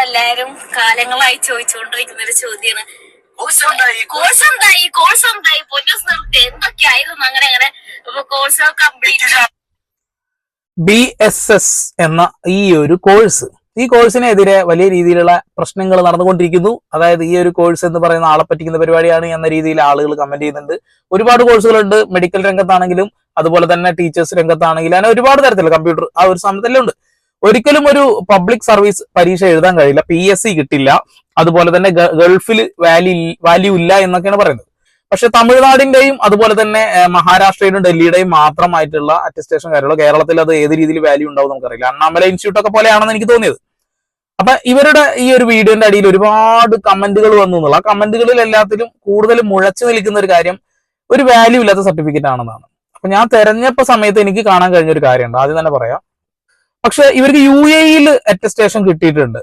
എല്ലാരും കാലങ്ങളായി ചോദിച്ചുകൊണ്ടിരിക്കുന്ന ഒരു ചോദ്യമാണ്. കോഴ്സ് എന്തായി പൊന്നൂസ് നിർത്തി എന്തൊക്കെയായിരുന്നു അങ്ങനെ അങ്ങനെ കോഴ്സ് കംപ്ലീറ്റ്. BSS എന്ന ഈ ഒരു കോഴ്സ്, ഈ കോഴ്സിനെതിരെ വലിയ രീതിയിലുള്ള പ്രശ്നങ്ങൾ നടന്നുകൊണ്ടിരിക്കുന്നു. അതായത് ഈ ഒരു കോഴ്സ് എന്ന് പറയുന്ന ആളെ പറ്റിക്കുന്ന പരിപാടിയാണ് എന്ന രീതിയിൽ ആളുകൾ കമന്റ് ചെയ്യുന്നുണ്ട്. ഒരുപാട് കോഴ്സുകളുണ്ട്, മെഡിക്കൽ രംഗത്താണെങ്കിലും അതുപോലെ തന്നെ ടീച്ചേഴ്സ് രംഗത്താണെങ്കിലും അങ്ങനെ ഒരുപാട് തരത്തിലുള്ള കമ്പ്യൂട്ടർ ആ ഒരു സമയത്തെല്ലാം ഉണ്ട്. ഒരിക്കലും ഒരു പബ്ലിക് സർവീസ് പരീക്ഷ എഴുതാൻ കഴിയില്ല, PSC കിട്ടില്ല, അതുപോലെ തന്നെ ഗൾഫിൽ വാല്യൂ ഇല്ല എന്നൊക്കെയാണ് പറയുന്നത്. പക്ഷെ തമിഴ്നാടിന്റെയും അതുപോലെ തന്നെ മഹാരാഷ്ട്രയുടെയും ഡൽഹിയുടെയും മാത്രമായിട്ടുള്ള അറ്റസ്റ്റേഷൻ കാര്യമുള്ളൂ. കേരളത്തിൽ അത് ഏത് രീതിയിൽ വാല്യൂ ഉണ്ടാവും നമുക്കറിയില്ല. അണ്ണാമല ഇൻസ്റ്റിറ്റ്യൂട്ട് ഒക്കെ പോലെയാണെന്ന് എനിക്ക് തോന്നിയത്. അപ്പൊ ഇവരുടെ ഈ ഒരു വീഡിയോന്റെ അടിയിൽ ഒരുപാട് കമന്റുകൾ വന്നു എന്നുള്ള, ആ കമന്റുകളിൽ എല്ലാത്തിലും കൂടുതൽ മുഴച്ചു നിൽക്കുന്ന ഒരു കാര്യം ഒരു വാല്യൂ ഇല്ലാത്ത സർട്ടിഫിക്കറ്റ് ആണെന്നാണ്. അപ്പൊ ഞാൻ തെരഞ്ഞെടുപ്പ് സമയത്ത് എനിക്ക് കാണാൻ കഴിഞ്ഞ ഒരു കാര്യമുണ്ട്, ആദ്യം തന്നെ പറയാം. പക്ഷെ ഇവർക്ക് UAE അറ്റസ്റ്റേഷൻ കിട്ടിയിട്ടുണ്ട്.